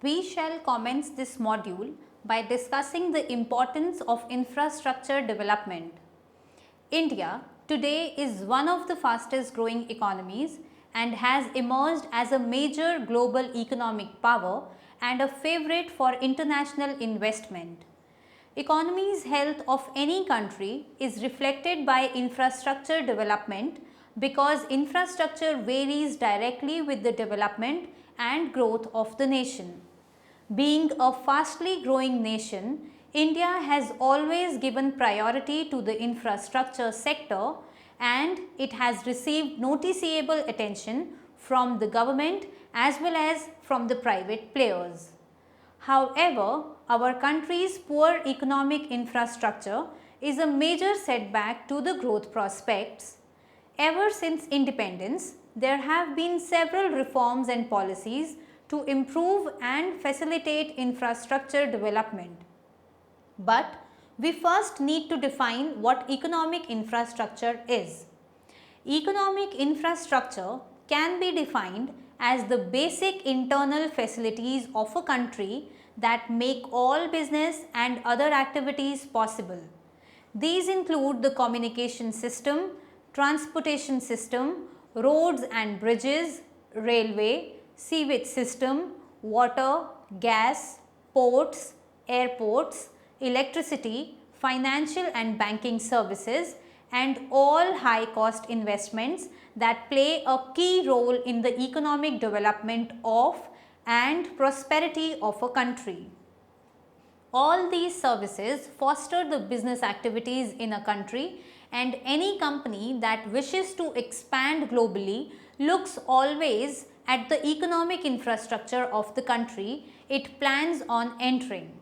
We shall commence this module by discussing the importance of infrastructure development. India today is one of the fastest growing economies and has emerged as a major global economic power and a favorite for international investment. Economy's health of any country is reflected by infrastructure development because infrastructure varies directly with the development and growth of the nation. Being a fastly growing nation, India has always given priority to the infrastructure sector and it has received noticeable attention from the government as well as from the private players. However, our country's poor economic infrastructure is a major setback to the growth prospects. Ever since independence, there have been several reforms and policies to improve and facilitate infrastructure development. But we first need to define what economic infrastructure is. Economic infrastructure can be defined as the basic internal facilities of a country that make all business and other activities possible. These include the communication system, transportation system, roads and bridges, railway, sewage system, water, gas, ports, airports, electricity, financial and banking services, and all high cost investments that play a key role in the economic development of and prosperity of a country. All these services foster the business activities in a country, and any company that wishes to expand globally looks always at the economic infrastructure of the country it plans on entering.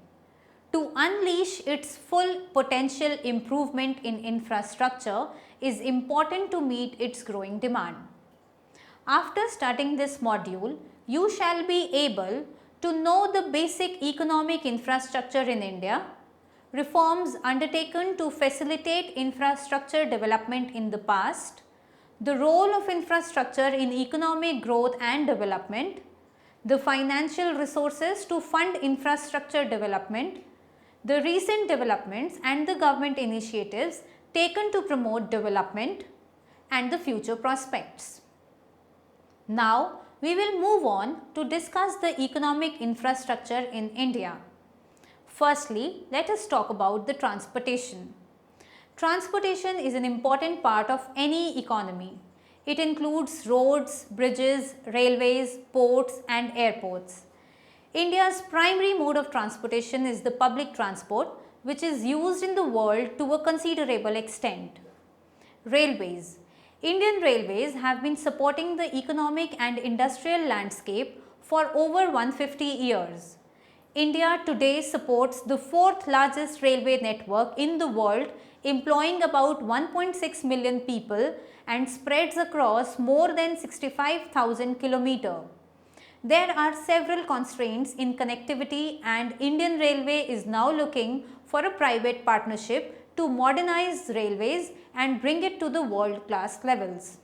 To unleash its full potential, improvement in infrastructure is important to meet its growing demand. After studying this module, you shall be able to know the basic economic infrastructure in India, reforms undertaken to facilitate infrastructure development in the past, the role of infrastructure in economic growth and development, the financial resources to fund infrastructure development, the recent developments and the government initiatives taken to promote development, and the future prospects. Now, we will move on to discuss the economic infrastructure in India. Firstly, let us talk about the transportation. Transportation is an important part of any economy. It includes roads, bridges, railways, ports and airports. India's primary mode of transportation is the public transport, which is used in the world to a considerable extent. Railways. Indian railways have been supporting the economic and industrial landscape for over 150 years. India today supports the fourth largest railway network in the world, employing about 1.6 million people and spreads across more than 65,000 kilometers. There are several constraints in connectivity and Indian Railway is now looking for a private partnership to modernize railways and bring it to the world-class levels.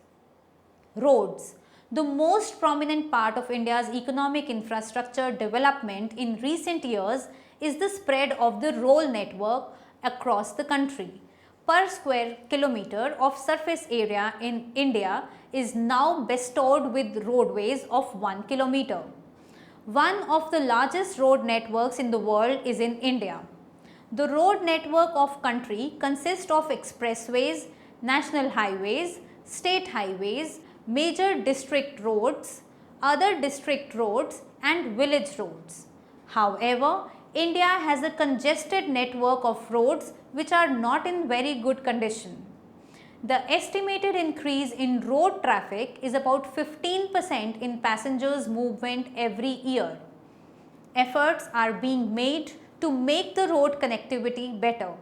Roads. The most prominent part of India's economic infrastructure development in recent years is the spread of the road network across the country. Per square kilometer of surface area in India is now bestowed with roadways of 1 kilometer. One of the largest road networks in the world is in India. The road network of country consists of expressways, national highways, state highways, major district roads, other district roads and village roads. However, India has a congested network of roads which are not in very good condition. The estimated increase in road traffic is about 15% in passengers movement every year. Efforts are being made to make the road connectivity better.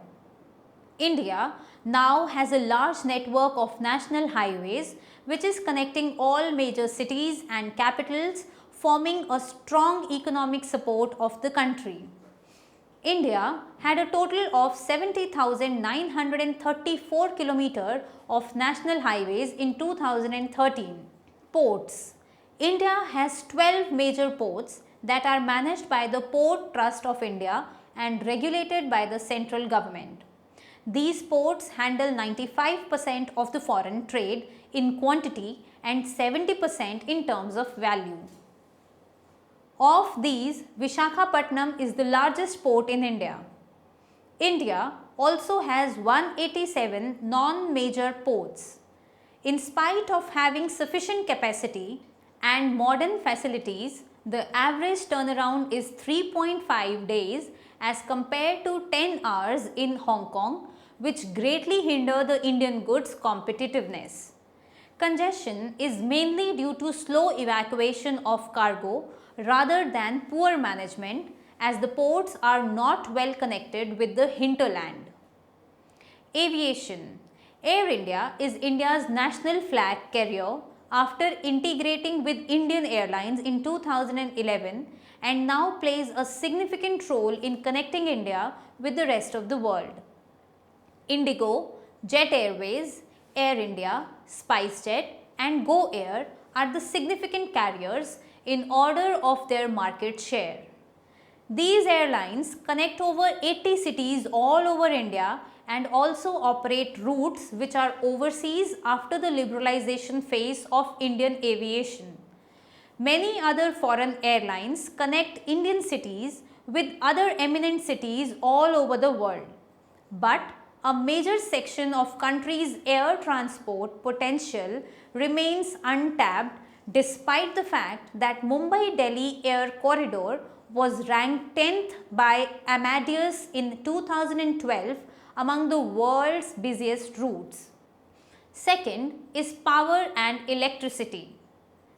India now has a large network of national highways which is connecting all major cities and capitals, forming a strong economic support of the country. India had a total of 70,934 kilometers of national highways in 2013. Ports. India has 12 major ports that are managed by the Port Trust of India and regulated by the central government. These ports handle 95% of the foreign trade in quantity and 70% in terms of value. Of these, Visakhapatnam is the largest port in India. India also has 187 non-major ports. In spite of having sufficient capacity and modern facilities, the average turnaround is 3.5 days as compared to 10 hours in Hong Kong, which greatly hinder the Indian goods competitiveness. Congestion is mainly due to slow evacuation of cargo rather than poor management, as the ports are not well connected with the hinterland. Aviation. Air India is India's national flag carrier after integrating with Indian Airlines in 2011 and now plays a significant role in connecting India with the rest of the world. Indigo, Jet Airways, Air India, SpiceJet and Go Air are the significant carriers in order of their market share. These airlines connect over 80 cities all over India and also operate routes which are overseas after the liberalization phase of Indian aviation. Many other foreign airlines connect Indian cities with other eminent cities all over the world. But a major section of country's air transport potential remains untapped despite the fact that Mumbai-Delhi Air Corridor was ranked 10th by Amadeus in 2012 among the world's busiest routes. Second is power and electricity.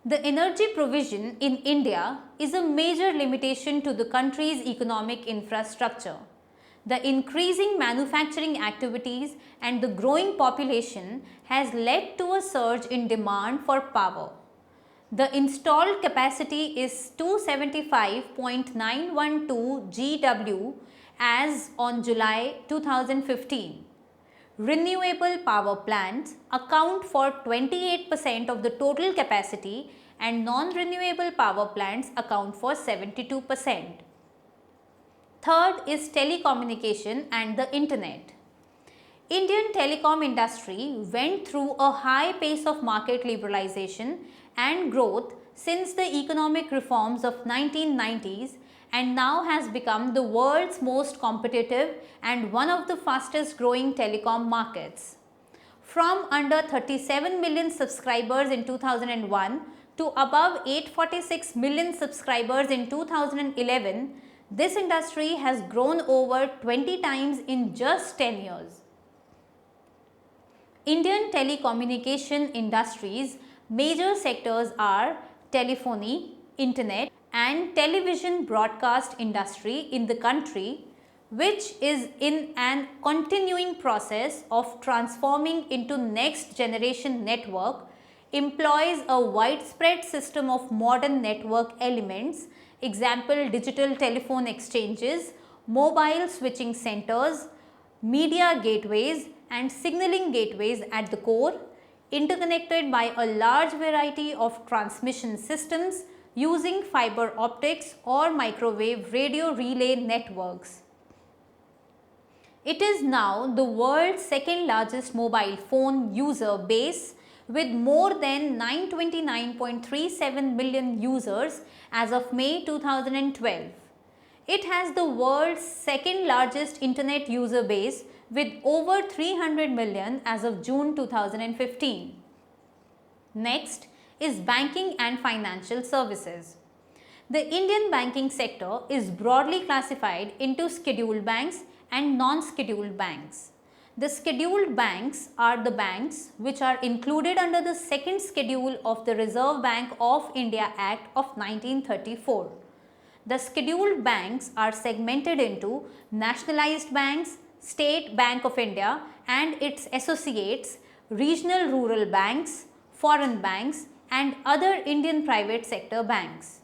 The energy provision in India is a major limitation to the country's economic infrastructure. The increasing manufacturing activities and the growing population has led to a surge in demand for power. The installed capacity is 275.912 GW as on July 2015. Renewable power plants account for 28% of the total capacity and non-renewable power plants account for 72%. Third is telecommunication and the internet. Indian telecom industry went through a high pace of market liberalization and growth since the economic reforms of 1990s and now has become the world's most competitive and one of the fastest growing telecom markets. From under 37 million subscribers in 2001 to above 846 million subscribers in 2011, this industry has grown over 20 times in just 10 years. Indian telecommunication industry's major sectors are telephony, internet and television broadcast industry in the country, which is in an continuing process of transforming into next generation network, employs a widespread system of modern network elements, example digital telephone exchanges, mobile switching centers, media gateways and signaling gateways at the core, interconnected by a large variety of transmission systems using fiber optics or microwave radio relay networks. It is now the world's second largest mobile phone user base with more than 929.37 million users as of May 2012. It has the world's second largest internet user base with over 300 million as of June 2015. Next is banking and financial services. The Indian banking sector is broadly classified into scheduled banks and non-scheduled banks. The scheduled banks are the banks which are included under the second schedule of the Reserve Bank of India Act of 1934. The scheduled banks are segmented into nationalized banks, State Bank of India and its associates, regional rural banks, foreign banks and other Indian private sector banks.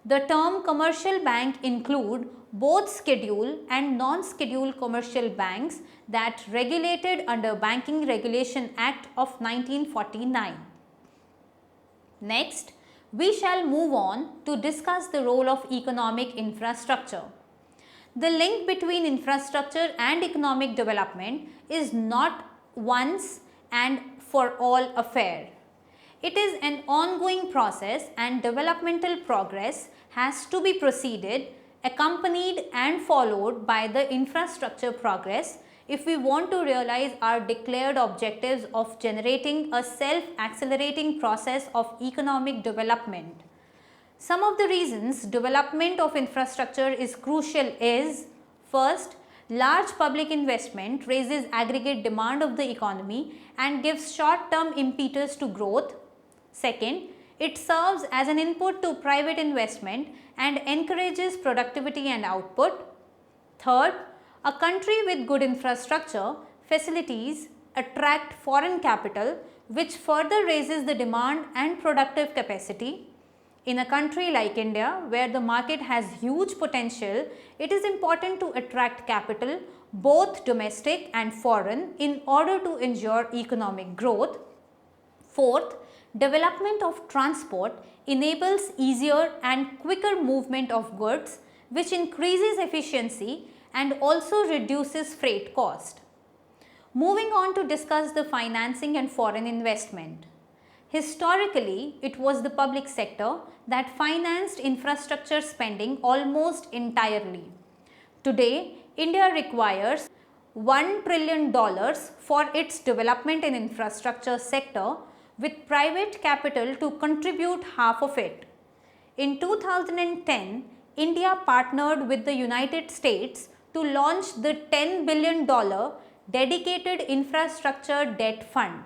The term commercial bank include both scheduled and non-scheduled commercial banks that regulated under Banking Regulation Act of 1949. Next, we shall move on to discuss the role of economic infrastructure. The link between infrastructure and economic development is not once and for all affair. It is an ongoing process and developmental progress has to be proceeded, accompanied and followed by the infrastructure progress if we want to realize our declared objectives of generating a self-accelerating process of economic development. Some of the reasons development of infrastructure is crucial is: first, large public investment raises aggregate demand of the economy and gives short-term impetus to growth. Second, it serves as an input to private investment and encourages productivity and output. Third, a country with good infrastructure facilities attract foreign capital, which further raises the demand and productive capacity. In a country like India, where the market has huge potential, it is important to attract capital, both domestic and foreign, in order to ensure economic growth. Fourth, development of transport enables easier and quicker movement of goods, which increases efficiency and also reduces freight cost. Moving on to discuss the financing and foreign investment. Historically, it was the public sector that financed infrastructure spending almost entirely. Today, India requires $1 trillion for its development in infrastructure sector, with private capital to contribute half of it. In 2010, India partnered with the United States to launch the $10 billion dedicated infrastructure debt fund.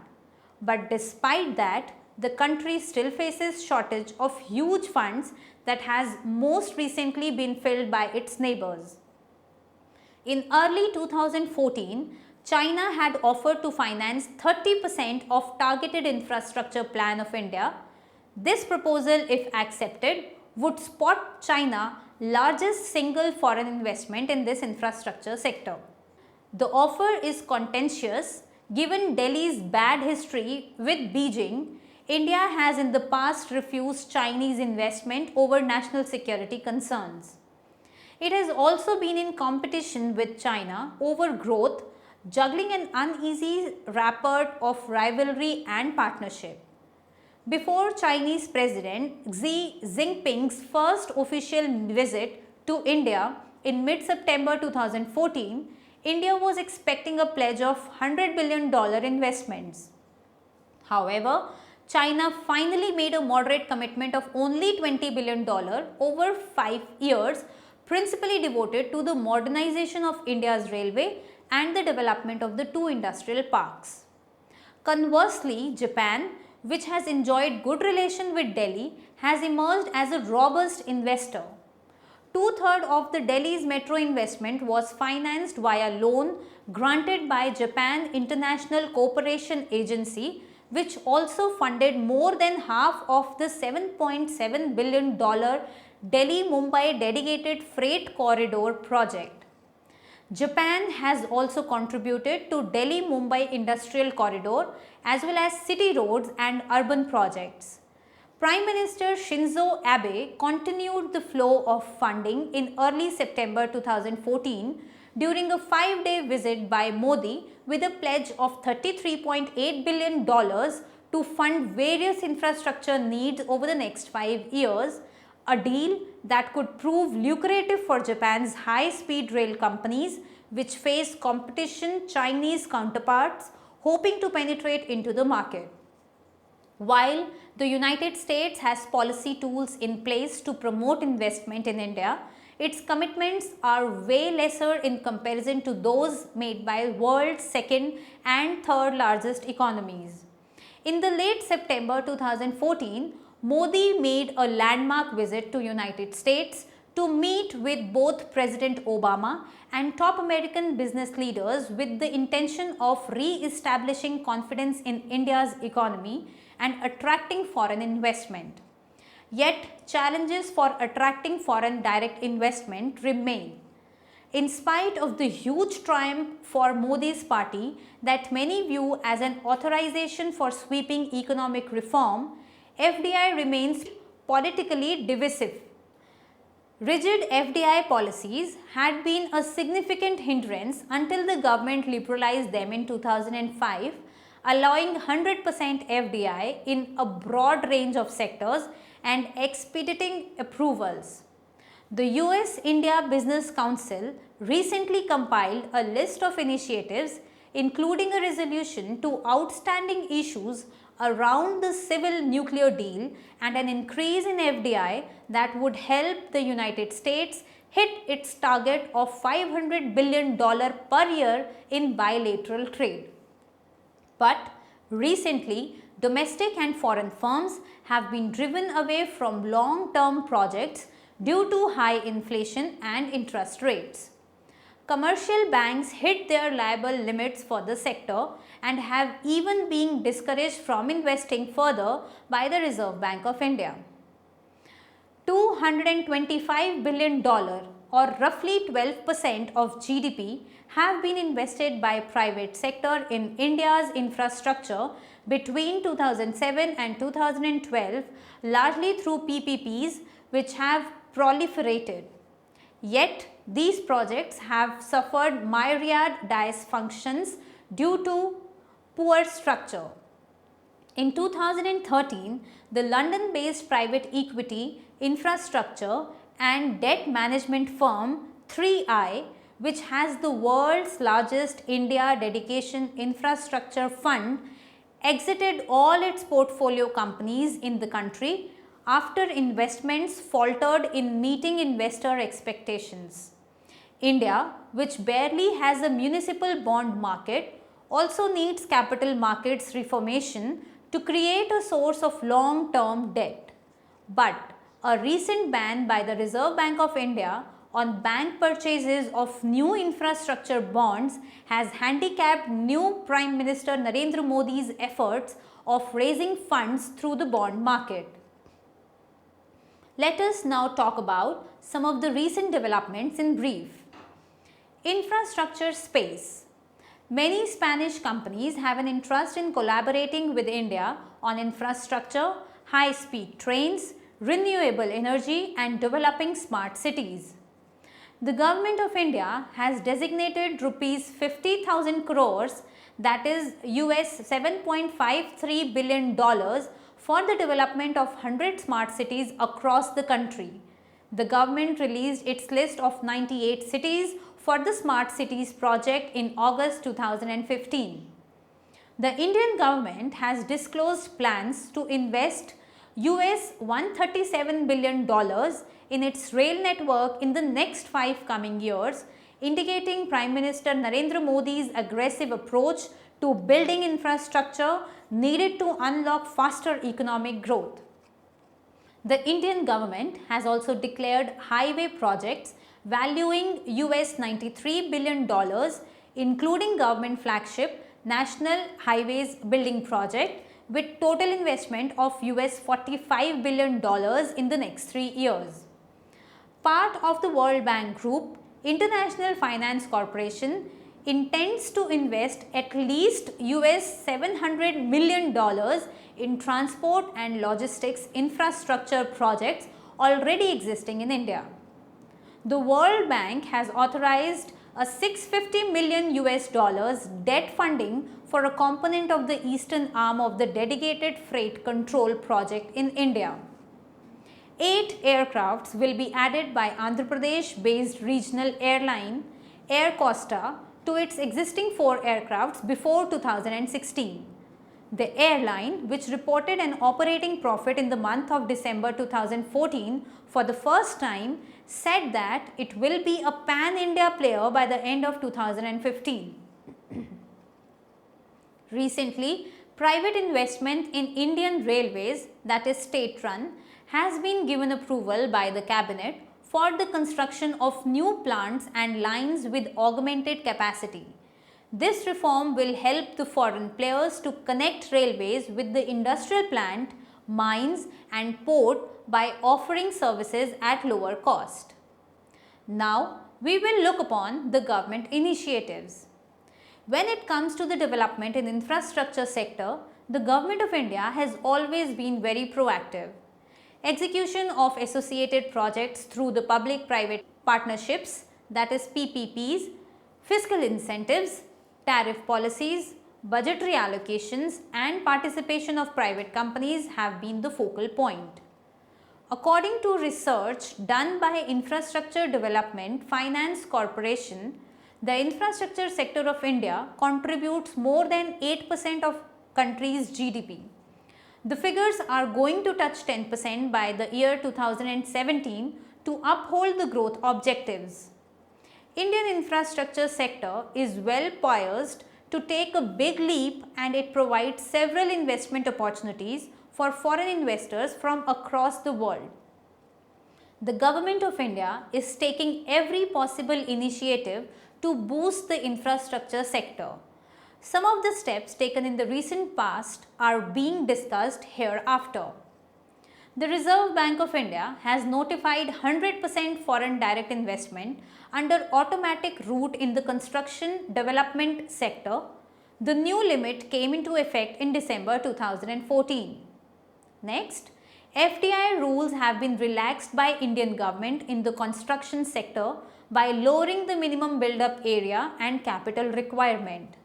But despite that, the country still faces shortage of huge funds that has most recently been filled by its neighbors. In early 2014, China had offered to finance 30% of targeted infrastructure plan of India. This proposal, if accepted, would spot China largest single foreign investment in this infrastructure sector. The offer is contentious. Given Delhi's bad history with Beijing, India has in the past refused Chinese investment over national security concerns. It has also been in competition with China over growth, juggling an uneasy rapport of rivalry and partnership. Before Chinese President Xi Jinping's first official visit to India in mid-September 2014, India was expecting a pledge of $100 billion investments. However, China finally made a moderate commitment of only $20 billion over 5 years, principally devoted to the modernization of India's railway and the development of the 2 industrial parks. Conversely, Japan, which has enjoyed good relation with Delhi, has emerged as a robust investor. Two-thirds of the Delhi's metro investment was financed via loan granted by Japan International Cooperation Agency, which also funded more than half of the $7.7 billion Delhi-Mumbai dedicated freight corridor project. Japan has also contributed to Delhi-Mumbai industrial corridor as well as city roads and urban projects. Prime Minister Shinzo Abe continued the flow of funding in early September 2014 during a 5-day visit by Modi with a pledge of $33.8 billion to fund various infrastructure needs over the next 5 years, a deal that could prove lucrative for Japan's high-speed rail companies, which face competition Chinese counterparts hoping to penetrate into the market. While the United States has policy tools in place to promote investment in India, its commitments are way lesser in comparison to those made by world's second and third largest economies. In the late September 2014, Modi made a landmark visit to United States to meet with both President Obama and top American business leaders with the intention of re-establishing confidence in India's economy and attracting foreign investment. Yet, challenges for attracting foreign direct investment remain. In spite of the huge triumph for Modi's party that many view as an authorization for sweeping economic reform, FDI remains politically divisive. Rigid FDI policies had been a significant hindrance until the government liberalized them in 2005, allowing 100% FDI in a broad range of sectors and expediting approvals. The US-India Business Council recently compiled a list of initiatives, including a resolution to outstanding issues around the civil nuclear deal and an increase in FDI that would help the United States hit its target of $500 billion per year in bilateral trade. But recently, domestic and foreign firms have been driven away from long-term projects due to high inflation and interest rates. Commercial banks hit their liable limits for the sector and have even been discouraged from investing further by the Reserve Bank of India. $225 billion or roughly 12% of GDP have been invested by private sector in India's infrastructure between 2007 and 2012, largely through PPPs which have proliferated. Yet, these projects have suffered myriad dysfunctions due to poor structure. In 2013, the London-based private equity, infrastructure and debt management firm 3i, which has the world's largest India dedication infrastructure fund, exited all its portfolio companies in the country after investments faltered in meeting investor expectations. India, which barely has a municipal bond market, also needs capital markets reformation to create a source of long-term debt. But a recent ban by the Reserve Bank of India on bank purchases of new infrastructure bonds has handicapped new Prime Minister Narendra Modi's efforts of raising funds through the bond market. Let us now talk about some of the recent developments in brief. Infrastructure space. Many Spanish companies have an interest in collaborating with India on infrastructure, high-speed trains, renewable energy and developing smart cities. The Government of India has designated rupees 50,000 crores, that is US $7.53 billion for the development of 100 smart cities across the country. The government released its list of 98 cities for the Smart Cities project in August 2015. The Indian government has disclosed plans to invest US $137 billion in its rail network in the next 5 coming years, indicating Prime Minister Narendra Modi's aggressive approach to building infrastructure needed to unlock faster economic growth. The Indian government has also declared highway projects valuing US $93 billion, including government flagship National Highways Building Project with total investment of US $45 billion in the next 3 years. Part of the World Bank Group, International Finance Corporation intends to invest at least US $700 million in transport and logistics infrastructure projects already existing in India. The World Bank has authorized a $650 million debt funding for a component of the eastern arm of the dedicated freight control project in India. 8 aircrafts will be added by Andhra Pradesh-based regional airline Air Costa to its existing 4 aircrafts before 2016. The airline, which reported an operating profit in the month of December 2014 for the first time, said that it will be a pan-India player by the end of 2015. Recently, private investment in Indian Railways, that is state-run, has been given approval by the Cabinet for the construction of new plants and lines with augmented capacity. This reform will help the foreign players to connect railways with the industrial plant, mines and port by offering services at lower cost. Now, we will look upon the government initiatives. When it comes to the development in infrastructure sector, the Government of India has always been very proactive. execution of associated projects through the public-private partnerships, that is PPPs, fiscal incentives, tariff policies, budgetary allocations and participation of private companies have been the focal point. According to research done by Infrastructure Development Finance Corporation, the infrastructure sector of India contributes more than 8% of country's GDP. The figures are going to touch 10% by the year 2017 to uphold the growth objectives. Indian infrastructure sector is well poised to take a big leap, and it provides several investment opportunities for foreign investors from across the world. The Government of India is taking every possible initiative to boost the infrastructure sector. Some of the steps taken in the recent past are being discussed hereafter. The Reserve Bank of India has notified 100% foreign direct investment under automatic route in the construction development sector. The new limit came into effect in December 2014. Next, FDI rules have been relaxed by Indian government in the construction sector by lowering the minimum build-up area and capital requirement.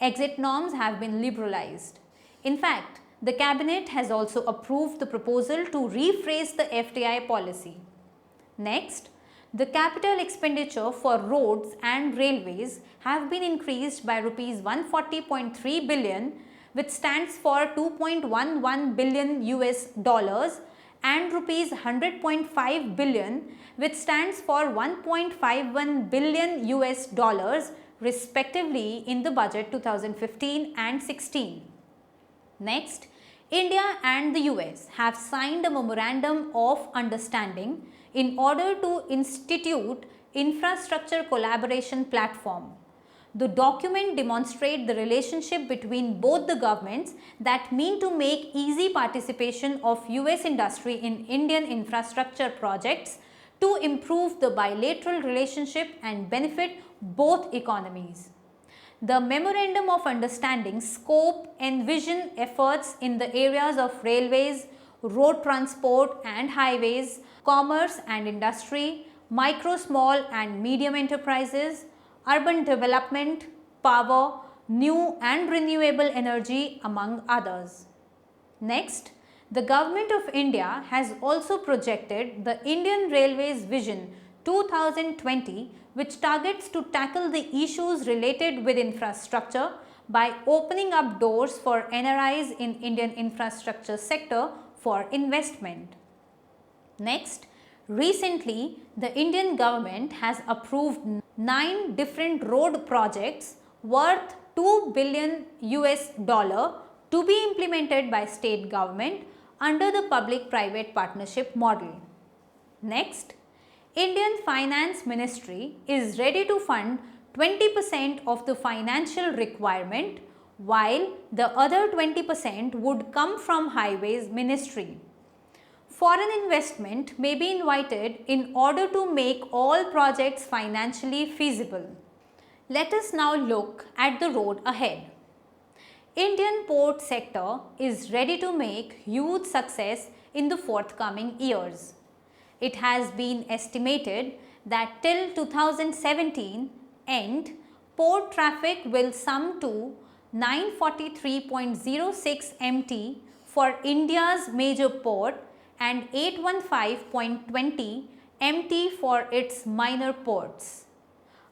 Exit norms have been liberalized. In fact, the cabinet has also approved the proposal to rephrase the FDI policy. Next, the capital expenditure for roads and railways have been increased by rupees 140.3 billion, which stands for 2.11 billion US dollars, and rupees 100.5 billion, which stands for 1.51 billion US dollars respectively in the budget 2015 and 16. Next, India and the US have signed a memorandum of understanding in order to institute infrastructure collaboration platform. The document demonstrates the relationship between both the governments that mean to make easy participation of US industry in Indian infrastructure projects to improve the bilateral relationship and benefit both economies. The Memorandum of Understanding scope envision efforts in the areas of railways, road transport and highways, commerce and industry, micro, small and medium enterprises, urban development, power, new and renewable energy, among others. Next, the Government of India has also projected the Indian Railways Vision 2020, which targets to tackle the issues related with infrastructure by opening up doors for NRIs in Indian infrastructure sector for investment. Next, recently the Indian government has approved 9 different road projects worth 2 billion US dollar to be implemented by state government under the public-private partnership model. Next, Indian Finance Ministry is ready to fund 20% of the financial requirement, while the other 20% would come from Highways Ministry. Foreign investment may be invited in order to make all projects financially feasible. Let us now look at the road ahead. Indian port sector is ready to make huge success in the forthcoming years. It has been estimated that till 2017 end, port traffic will sum to 943.06 MT for India's major port and 815.20 MT for its minor ports.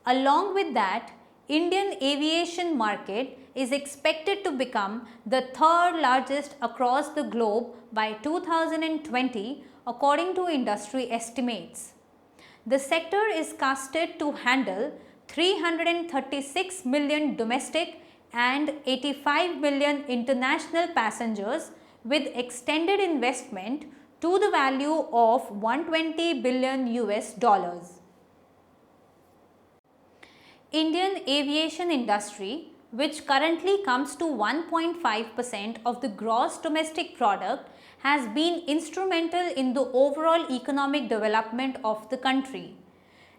Along with that, Indian aviation market is expected to become the third largest across the globe by 2020 according to industry estimates. The sector is casted to handle 336 million domestic and 85 million international passengers with extended investment to the value of 120 billion US dollars. Indian aviation industry, which currently comes to 1.5% of the gross domestic product, has been instrumental in the overall economic development of the country.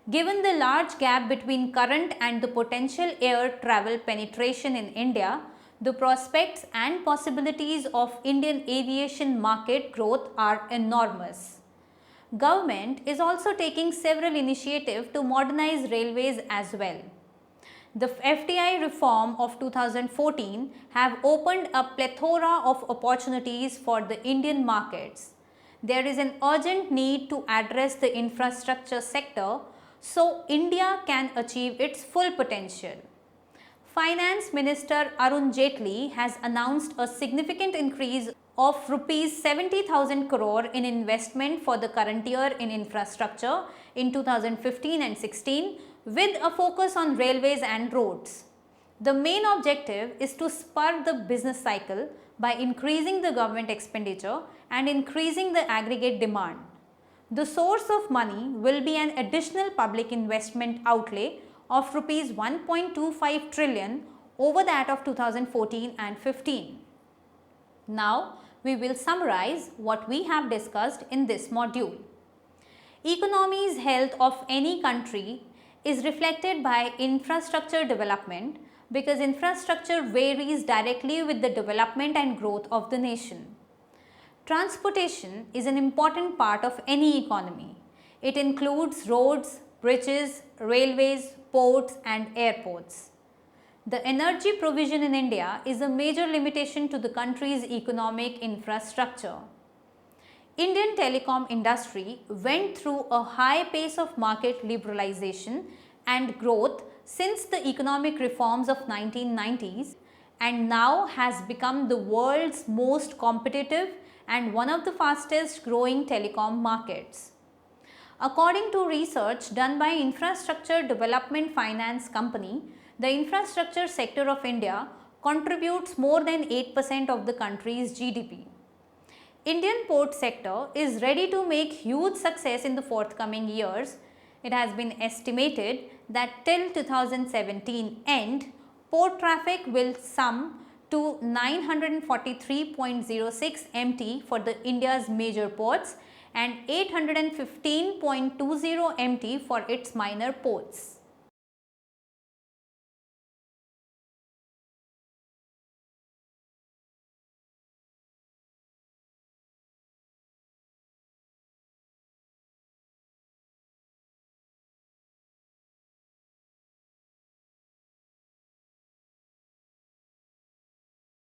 Given the large gap between current and the potential air travel penetration in India, The prospects and possibilities of Indian aviation market growth are enormous. Government is also taking several initiatives to modernize railways as well. The FDI reform of 2014 have opened a plethora of opportunities for the Indian markets. There is an urgent need to address the infrastructure sector so India can achieve its full potential. Finance Minister Arun Jaitley has announced a significant increase of rupees 70,000 crore in investment for the current year in infrastructure in 2015 and 16 with a focus on railways and roads. The main objective is to spur the business cycle by increasing the government expenditure and increasing the aggregate demand. The source of money will be an additional public investment outlay of rupees 1.25 trillion over that of 2014 and 15. Now, we will summarize what we have discussed in this module. Economy's health of any country is reflected by infrastructure development because infrastructure varies directly with the development and growth of the nation. Transportation is an important part of any economy. It includes roads, bridges, railways, ports and airports. The energy provision in India is a major limitation to the country's economic infrastructure. Indian telecom industry went through a high pace of market liberalization and growth since the economic reforms of 1990s and now has become the world's most competitive and one of the fastest growing telecom markets. According to research done by Infrastructure Development Finance Company, the infrastructure sector of India contributes more than 8% of the country's GDP. Indian port sector is ready to make huge success in the forthcoming years. It has been estimated that till 2017 end, port traffic will sum to 943.06 MT for the India's major ports and 815.20 MT for its minor ports.